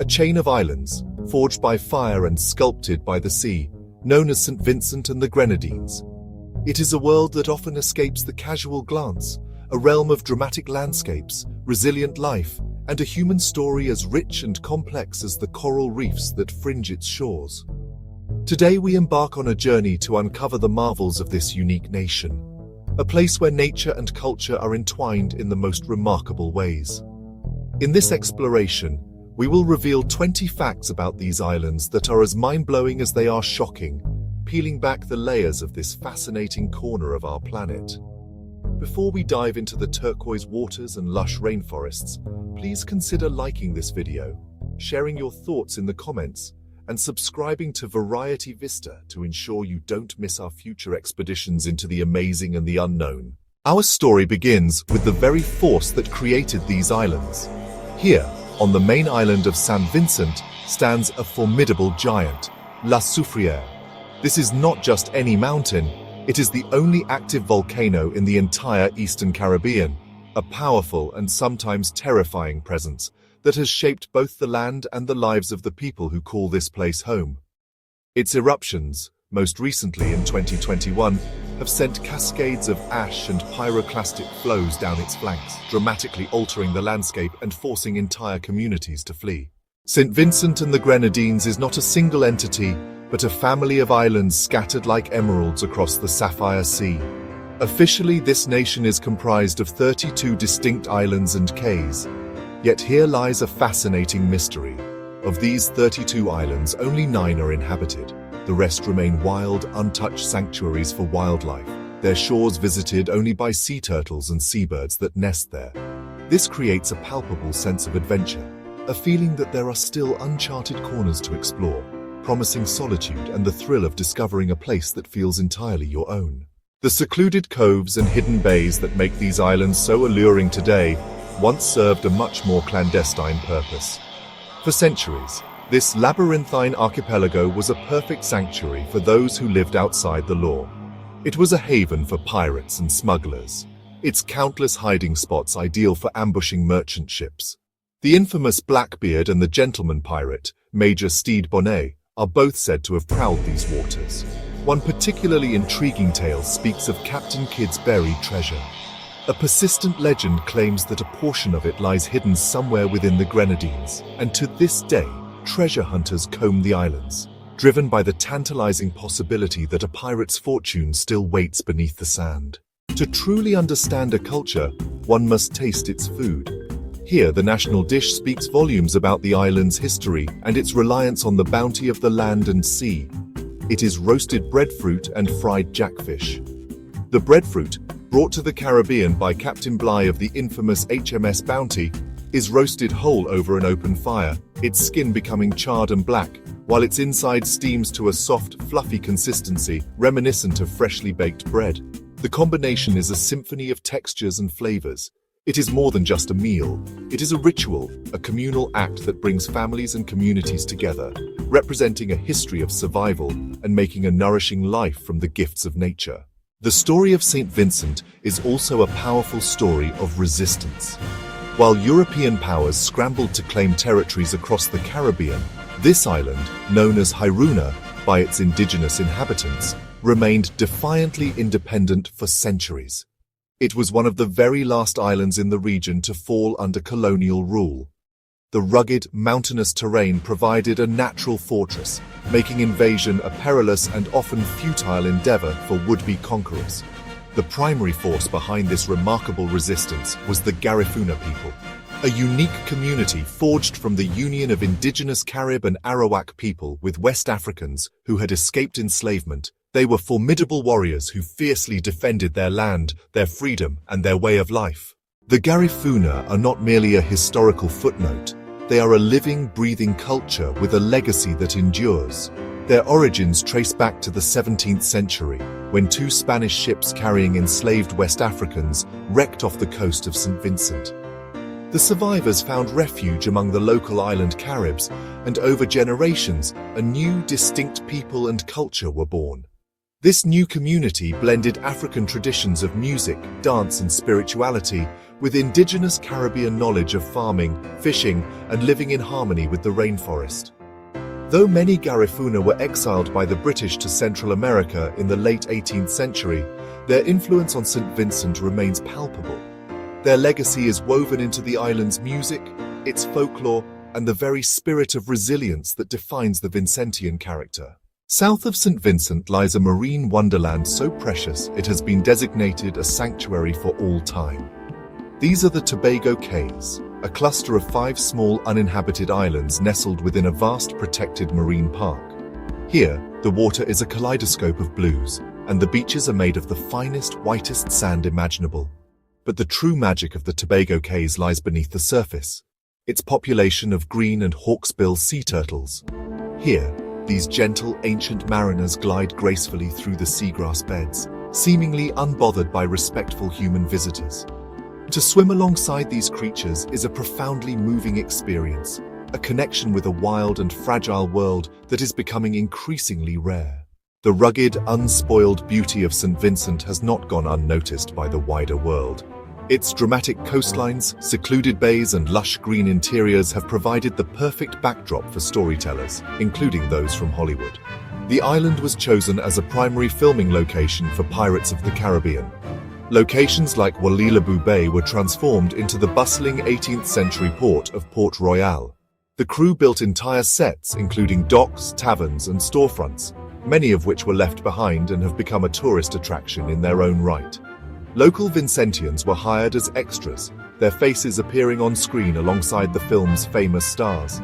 a chain of islands, forged by fire and sculpted by the sea, known as St. Vincent and the Grenadines. It is a world that often escapes the casual glance, a realm of dramatic landscapes, resilient life, and a human story as rich and complex as the coral reefs that fringe its shores. Today we embark on a journey to uncover the marvels of this unique nation, a place where nature and culture are entwined in the most remarkable ways. In this exploration, we will reveal 20 facts about these islands that are as mind-blowing as they are shocking, peeling back the layers of this fascinating corner of our planet. Before we dive into the turquoise waters and lush rainforests, please consider liking this video, sharing your thoughts in the comments, and subscribing to Variety Vista to ensure you don't miss our future expeditions into the amazing and the unknown. Our story begins with the very force that created these islands. Here, on the main island of St. Vincent, stands a formidable giant, La Soufrière. This is not just any mountain, it is the only active volcano in the entire Eastern Caribbean, a powerful and sometimes terrifying presence that has shaped both the land and the lives of the people who call this place home. Its eruptions, most recently in 2021, have sent cascades of ash and pyroclastic flows down its flanks, dramatically altering the landscape and forcing entire communities to flee. St. Vincent and the Grenadines is not a single entity, but a family of islands scattered like emeralds across the Sapphire Sea. Officially, this nation is comprised of 32 distinct islands and cays. Yet here lies a fascinating mystery. Of these 32 islands, only 9 are inhabited. The rest remain wild, untouched sanctuaries for wildlife, their shores visited only by sea turtles and seabirds that nest there. This creates a palpable sense of adventure, a feeling that there are still uncharted corners to explore, promising solitude and the thrill of discovering a place that feels entirely your own. The secluded coves and hidden bays that make these islands so alluring today once served a much more clandestine purpose. For centuries, this labyrinthine archipelago was a perfect sanctuary for those who lived outside the law. It was a haven for pirates and smugglers, its countless hiding spots ideal for ambushing merchant ships. The infamous Blackbeard and the gentleman pirate, Major Stede Bonnet, are both said to have prowled these waters. One particularly intriguing tale speaks of Captain Kidd's buried treasure. A persistent legend claims that a portion of it lies hidden somewhere within the Grenadines, and to this day, treasure hunters comb the islands, driven by the tantalizing possibility that a pirate's fortune still waits beneath the sand. To truly understand a culture, one must taste its food. Here, the national dish speaks volumes about the island's history and its reliance on the bounty of the land and sea. It is roasted breadfruit and fried jackfish. The breadfruit, brought to the Caribbean by Captain Bligh of the infamous HMS Bounty, is roasted whole over an open fire, its skin becoming charred and black, while its inside steams to a soft, fluffy consistency reminiscent of freshly baked bread. The combination is a symphony of textures and flavors. It is more than just a meal. It is a ritual, a communal act that brings families and communities together, representing a history of survival and making a nourishing life from the gifts of nature. The story of St. Vincent is also a powerful story of resistance. While European powers scrambled to claim territories across the Caribbean, this island, known as Garifuna by its indigenous inhabitants, remained defiantly independent for centuries. It was one of the very last islands in the region to fall under colonial rule. The rugged, mountainous terrain provided a natural fortress, making invasion a perilous and often futile endeavor for would-be conquerors. The primary force behind this remarkable resistance was the Garifuna people, a unique community forged from the union of indigenous Carib and Arawak people with West Africans who had escaped enslavement. They were formidable warriors who fiercely defended their land, their freedom, and their way of life. The Garifuna are not merely a historical footnote. They are a living, breathing culture with a legacy that endures. Their origins trace back to the 17th century, when 2 Spanish ships carrying enslaved West Africans wrecked off the coast of St. Vincent. The survivors found refuge among the local island Caribs, and over generations, a new, distinct people and culture were born. This new community blended African traditions of music, dance, and spirituality with indigenous Caribbean knowledge of farming, fishing, and living in harmony with the rainforest. Though many Garifuna were exiled by the British to Central America in the late 18th century, their influence on St. Vincent remains palpable. Their legacy is woven into the island's music, its folklore, and the very spirit of resilience that defines the Vincentian character. South of St. Vincent lies a marine wonderland so precious it has been designated a sanctuary for all time. These are the Tobago Cays, a cluster of 5 small uninhabited islands nestled within a vast protected marine park. Here, the water is a kaleidoscope of blues, and the beaches are made of the finest, whitest sand imaginable. But the true magic of the Tobago Cays lies beneath the surface. Its population of green and hawksbill sea turtles. Here, these gentle, ancient mariners glide gracefully through the seagrass beds, seemingly unbothered by respectful human visitors. To swim alongside these creatures is a profoundly moving experience, a connection with a wild and fragile world that is becoming increasingly rare. The rugged, unspoiled beauty of St. Vincent has not gone unnoticed by the wider world. Its dramatic coastlines, secluded bays, and lush green interiors have provided the perfect backdrop for storytellers, including those from Hollywood. The island was chosen as a primary filming location for Pirates of the Caribbean. Locations like Walilabu Bay were transformed into the bustling 18th century port of Port Royal. The crew built entire sets, including docks, taverns, and storefronts, many of which were left behind and have become a tourist attraction in their own right. Local Vincentians were hired as extras, their faces appearing on screen alongside the film's famous stars.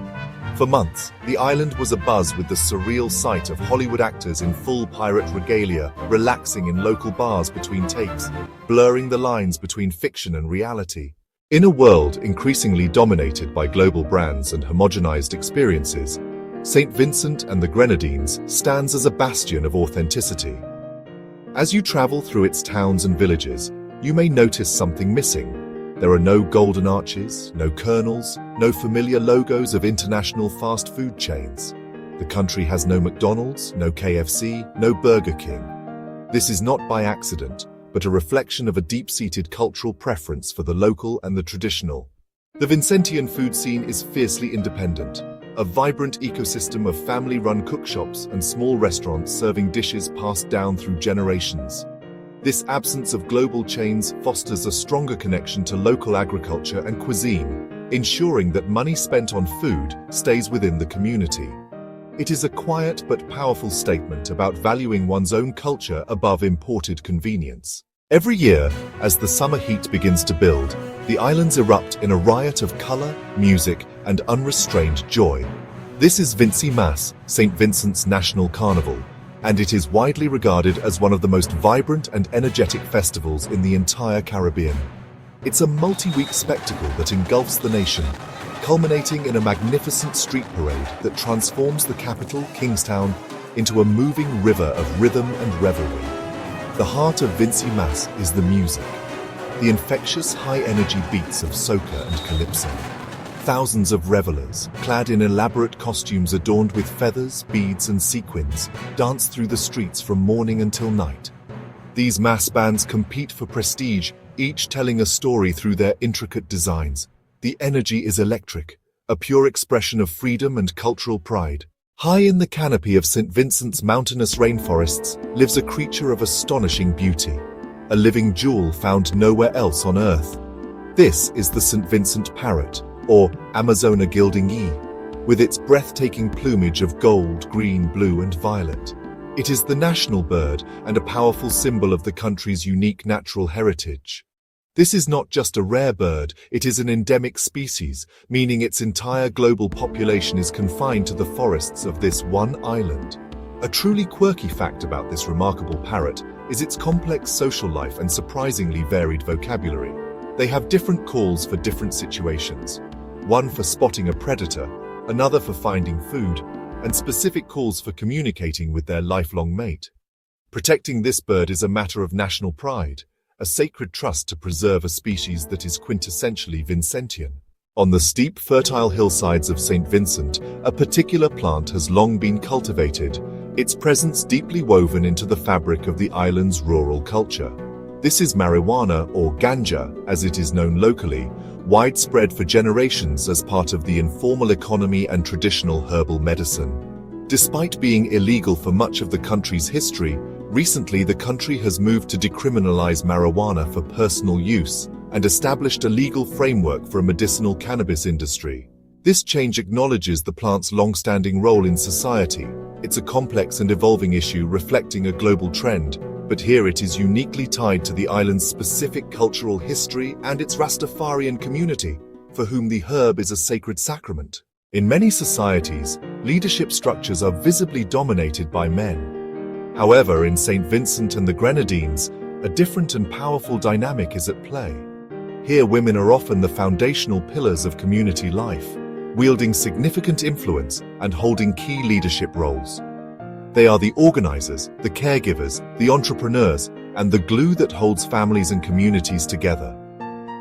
For months, the island was abuzz with the surreal sight of Hollywood actors in full pirate regalia, relaxing in local bars between takes, blurring the lines between fiction and reality. In a world increasingly dominated by global brands and homogenized experiences, St. Vincent and the Grenadines stands as a bastion of authenticity. As you travel through its towns and villages, you may notice something missing. There are no golden arches, no kernels, no familiar logos of international fast food chains. The country has no McDonald's, no KFC, no Burger King. This is not by accident, but a reflection of a deep-seated cultural preference for the local and the traditional. The Vincentian food scene is fiercely independent, a vibrant ecosystem of family-run cookshops and small restaurants serving dishes passed down through generations. This absence of global chains fosters a stronger connection to local agriculture and cuisine, ensuring that money spent on food stays within the community. It is a quiet but powerful statement about valuing one's own culture above imported convenience. Every year, as the summer heat begins to build, the islands erupt in a riot of color, music, and unrestrained joy. This is Vincy Mass, St. Vincent's National Carnival, and it is widely regarded as one of the most vibrant and energetic festivals in the entire Caribbean. It's a multi-week spectacle that engulfs the nation, culminating in a magnificent street parade that transforms the capital, Kingstown, into a moving river of rhythm and revelry. The heart of Vincy Mass is the music, the infectious high-energy beats of soca and calypso. Thousands of revelers, clad in elaborate costumes adorned with feathers, beads, and sequins, dance through the streets from morning until night. These mass bands compete for prestige, each telling a story through their intricate designs. The energy is electric, a pure expression of freedom and cultural pride. High in the canopy of St. Vincent's mountainous rainforests lives a creature of astonishing beauty, a living jewel found nowhere else on Earth. This is the St. Vincent parrot, or Amazona gildingi, with its breathtaking plumage of gold, green, blue, and violet. It is the national bird and a powerful symbol of the country's unique natural heritage. This is not just a rare bird, it is an endemic species, meaning its entire global population is confined to the forests of this one island. A truly quirky fact about this remarkable parrot is its complex social life and surprisingly varied vocabulary. They have different calls for different situations. One for spotting a predator, another for finding food, and specific calls for communicating with their lifelong mate. Protecting this bird is a matter of national pride, a sacred trust to preserve a species that is quintessentially Vincentian. On the steep, fertile hillsides of St. Vincent, a particular plant has long been cultivated, its presence deeply woven into the fabric of the island's rural culture. This is marijuana, or ganja, as it is known locally, widespread for generations as part of the informal economy and traditional herbal medicine. Despite being illegal for much of the country's history, recently the country has moved to decriminalize marijuana for personal use and established a legal framework for a medicinal cannabis industry. This change acknowledges the plant's long-standing role in society. It's a complex and evolving issue reflecting a global trend, but here it is uniquely tied to the island's specific cultural history and its Rastafarian community, for whom the herb is a sacred sacrament. In many societies, leadership structures are visibly dominated by men. However, in St. Vincent and the Grenadines, a different and powerful dynamic is at play. Here, women are often the foundational pillars of community life, wielding significant influence and holding key leadership roles. They are the organizers, the caregivers, the entrepreneurs, and the glue that holds families and communities together.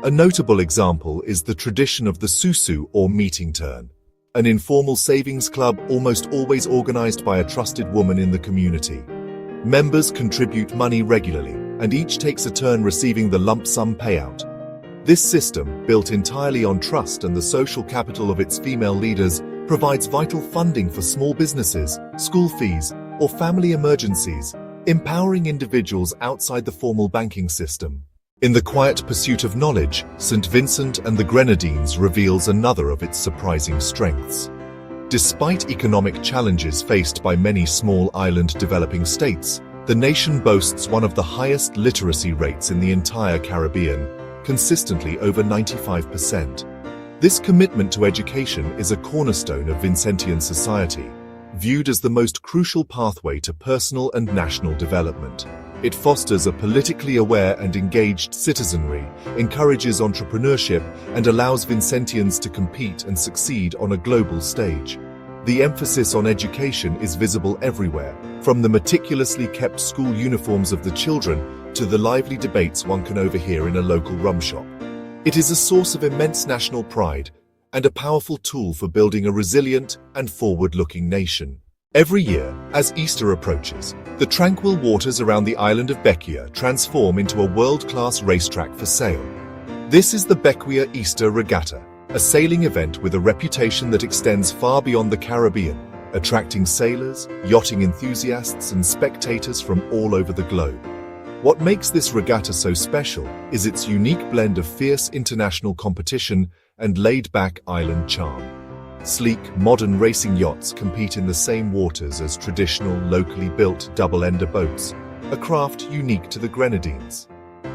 A notable example is the tradition of the susu, or meeting turn, an informal savings club almost always organized by a trusted woman in the community. Members contribute money regularly, and each takes a turn receiving the lump sum payout. This system, built entirely on trust and the social capital of its female leaders, provides vital funding for small businesses, school fees, or family emergencies, empowering individuals outside the formal banking system. In the quiet pursuit of knowledge, St. Vincent and the Grenadines reveals another of its surprising strengths. Despite economic challenges faced by many small island developing states, the nation boasts one of the highest literacy rates in the entire Caribbean, consistently over 95%. This commitment to education is a cornerstone of Vincentian society, viewed as the most crucial pathway to personal and national development. It fosters a politically aware and engaged citizenry, encourages entrepreneurship, and allows Vincentians to compete and succeed on a global stage. The emphasis on education is visible everywhere, from the meticulously kept school uniforms of the children to the lively debates one can overhear in a local rum shop. It is a source of immense national pride and a powerful tool for building a resilient and forward-looking nation. Every year, as Easter approaches, the tranquil waters around the island of Bequia transform into a world-class racetrack for sail. This is the Bequia Easter Regatta, a sailing event with a reputation that extends far beyond the Caribbean, attracting sailors, yachting enthusiasts, and spectators from all over the globe. What makes this regatta so special is its unique blend of fierce international competition and laid-back island charm. Sleek, modern racing yachts compete in the same waters as traditional, locally built double-ender boats, a craft unique to the Grenadines.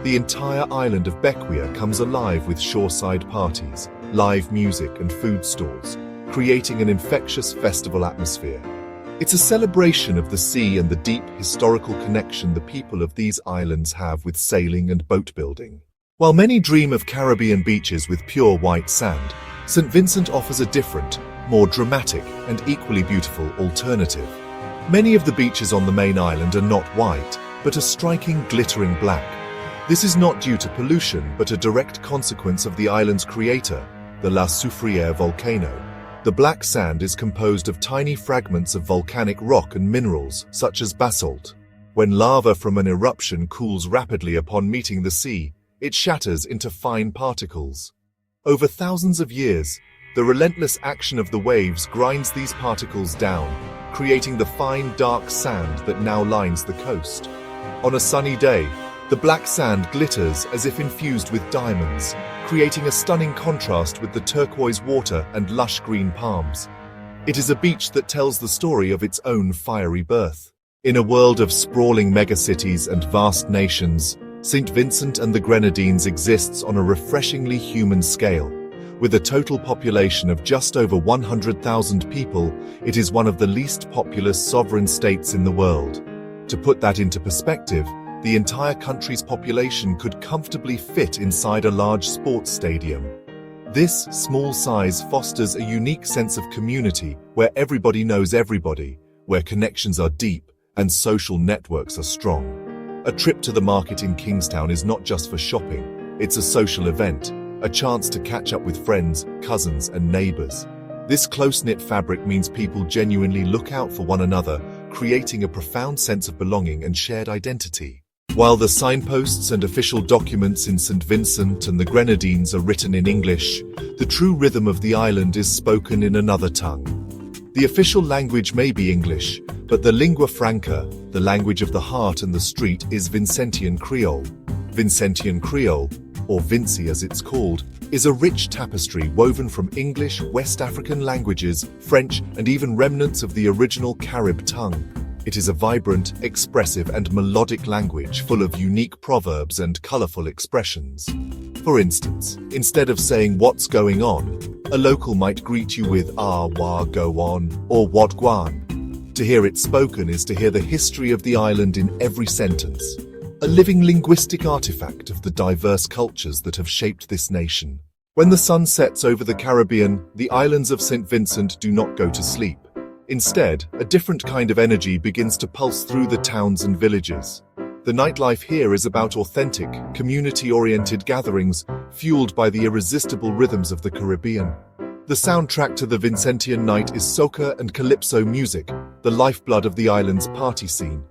The entire island of Bequia comes alive with shoreside parties, live music and food stalls, creating an infectious festival atmosphere. It's a celebration of the sea and the deep historical connection the people of these islands have with sailing and boat building. While many dream of Caribbean beaches with pure white sand, St. Vincent offers a different, more dramatic and equally beautiful alternative. Many of the beaches on the main island are not white, but a striking glittering black. This is not due to pollution, but a direct consequence of the island's creator, the Soufrière Volcano. The black sand is composed of tiny fragments of volcanic rock and minerals, such as basalt. When lava from an eruption cools rapidly upon meeting the sea, it shatters into fine particles. Over thousands of years, the relentless action of the waves grinds these particles down, creating the fine, dark sand that now lines the coast. On a sunny day, the black sand glitters as if infused with diamonds, creating a stunning contrast with the turquoise water and lush green palms. It is a beach that tells the story of its own fiery birth. In a world of sprawling megacities and vast nations, St. Vincent and the Grenadines exists on a refreshingly human scale. With a total population of just over 100,000 people, it is one of the least populous sovereign states in the world. To put that into perspective, the entire country's population could comfortably fit inside a large sports stadium. This small size fosters a unique sense of community where everybody knows everybody, where connections are deep and social networks are strong. A trip to the market in Kingstown is not just for shopping, it's a social event, a chance to catch up with friends, cousins, and neighbors. This close-knit fabric means people genuinely look out for one another, creating a profound sense of belonging and shared identity. While the signposts and official documents in St. Vincent and the Grenadines are written in English, the true rhythm of the island is spoken in another tongue. The official language may be English, but the lingua franca, the language of the heart and the street, is Vincentian Creole. Vincentian Creole, or Vincy as it's called, is a rich tapestry woven from English, West African languages, French, and even remnants of the original Carib tongue. It is a vibrant, expressive, and melodic language full of unique proverbs and colorful expressions. For instance, instead of saying "what's going on," a local might greet you with "ah, wah, go on," or "what guan." To hear it spoken is to hear the history of the island in every sentence, a living linguistic artifact of the diverse cultures that have shaped this nation. When the sun sets over the Caribbean, the islands of St. Vincent do not go to sleep. Instead, a different kind of energy begins to pulse through the towns and villages. The nightlife here is about authentic, community-oriented gatherings, fueled by the irresistible rhythms of the Caribbean. The soundtrack to the Vincentian night is soca and calypso music, the lifeblood of the island's party scene.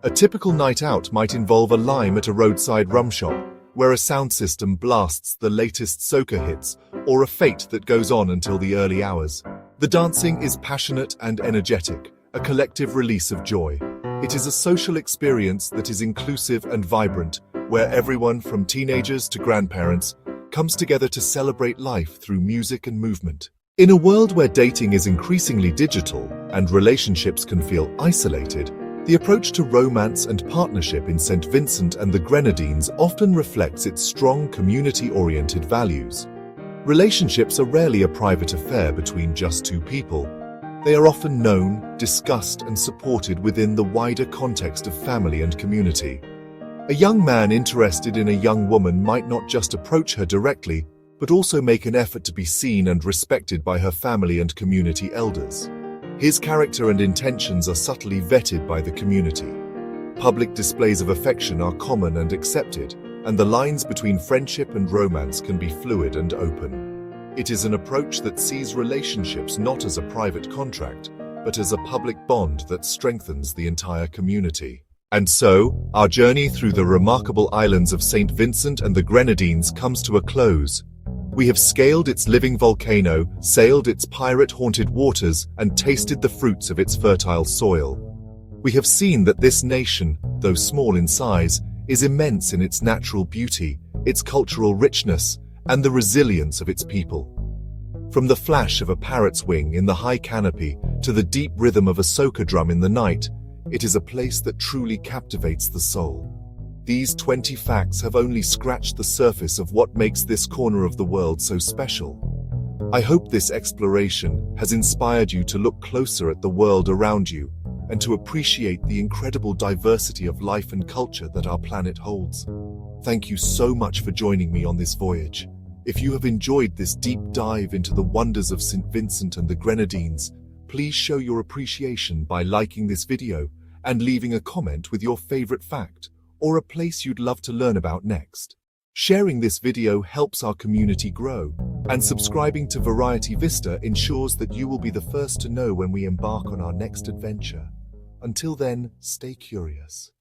A typical night out might involve a lime at a roadside rum shop, where a sound system blasts the latest soca hits, or a fete that goes on until the early hours. The dancing is passionate and energetic, a collective release of joy. It is a social experience that is inclusive and vibrant, where everyone from teenagers to grandparents comes together to celebrate life through music and movement. In a world where dating is increasingly digital and relationships can feel isolated, the approach to romance and partnership in St. Vincent and the Grenadines often reflects its strong community-oriented values. Relationships are rarely a private affair between just two people. They are often known, discussed, and supported within the wider context of family and community. A young man interested in a young woman might not just approach her directly, but also make an effort to be seen and respected by her family and community elders. His character and intentions are subtly vetted by the community. Public displays of affection are common and accepted, and the lines between friendship and romance can be fluid and open. It is an approach that sees relationships not as a private contract, but as a public bond that strengthens the entire community. And so, our journey through the remarkable islands of St. Vincent and the Grenadines comes to a close. We have scaled its living volcano, sailed its pirate-haunted waters, and tasted the fruits of its fertile soil. We have seen that this nation, though small in size, is immense in its natural beauty, its cultural richness, and the resilience of its people. From the flash of a parrot's wing in the high canopy to the deep rhythm of a soca drum in the night, it is a place that truly captivates the soul. These 20 facts have only scratched the surface of what makes this corner of the world so special. I hope this exploration has inspired you to look closer at the world around you and to appreciate the incredible diversity of life and culture that our planet holds. Thank you so much for joining me on this voyage. If you have enjoyed this deep dive into the wonders of St. Vincent and the Grenadines, please show your appreciation by liking this video and leaving a comment with your favorite fact or a place you'd love to learn about next. Sharing this video helps our community grow, and subscribing to Variety Vista ensures that you will be the first to know when we embark on our next adventure. Until then, stay curious.